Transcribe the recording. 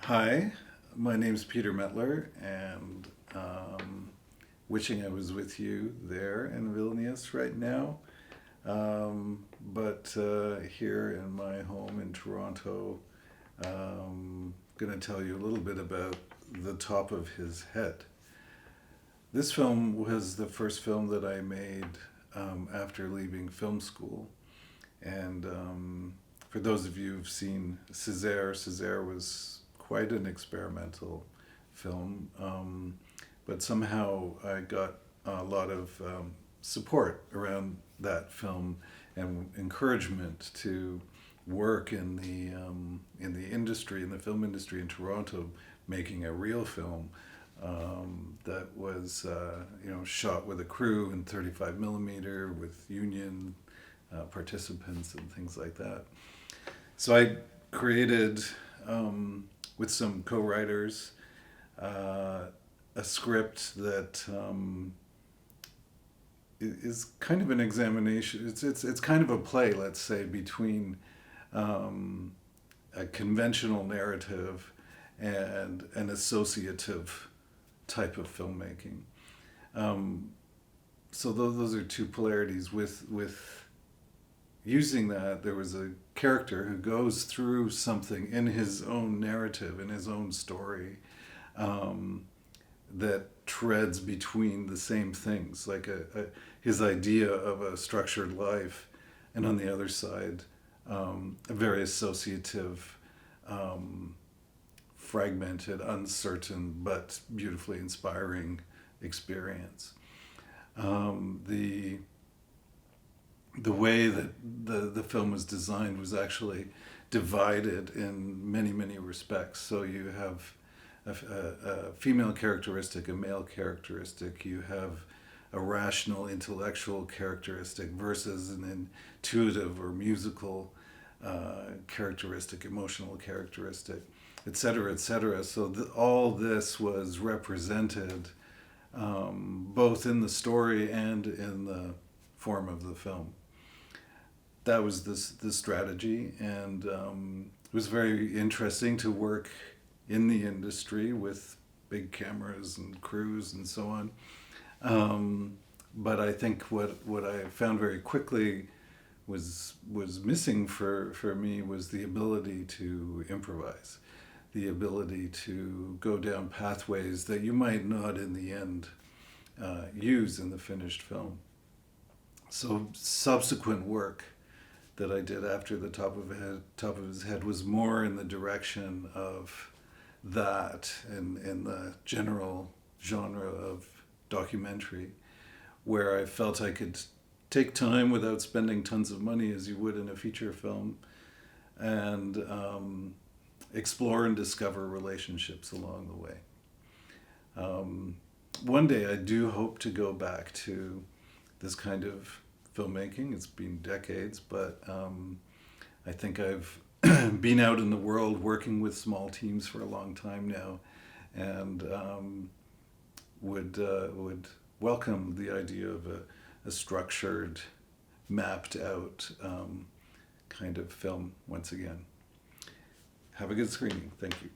Hi, my name's Peter Mettler, and wishing I was with you there in Vilnius right now. But here in my home in Toronto, going to tell you a little bit about The Top of His Head. This film was the first film that I made after leaving film school. And for those of you who've seen Césaire was quite an experimental film, but somehow I got a lot of support around that film and encouragement to work in the industry, in the film industry in Toronto, making a real film that was shot with a crew in 35 millimeter with union participants and things like that. So I created, with some co-writers, a script that is kind of an examination. It's kind of a play, let's say, between a conventional narrative and an associative type of filmmaking. So those are two polarities. With using that, there was a character who goes through something in his own narrative, in his own story, that treads between the same things, like his idea of a structured life, and on the other side, a very associative, fragmented, uncertain, but beautifully inspiring experience. The way that the film was designed was actually divided in many respects. So you have a female characteristic, a male characteristic. You have a rational, intellectual characteristic versus an intuitive or musical characteristic, emotional characteristic, etc., etc. So all this was represented both in the story and in the form of the film. That was the strategy, and it was very interesting to work in the industry with big cameras and crews and so on. But I think what I found very quickly was missing for me was the ability to improvise, the ability to go down pathways that you might not in the end use in the finished film. So subsequent work that I did after The Top of His Head was more in the direction of that, in the general genre of documentary, where I felt I could take time without spending tons of money as you would in a feature film, and explore and discover relationships along the way. One day I do hope to go back to this kind of filmmaking. It's been decades, but I think I've been out in the world working with small teams for a long time now, and would welcome the idea of a structured, mapped out kind of film once again. Have a good screening. Thank you.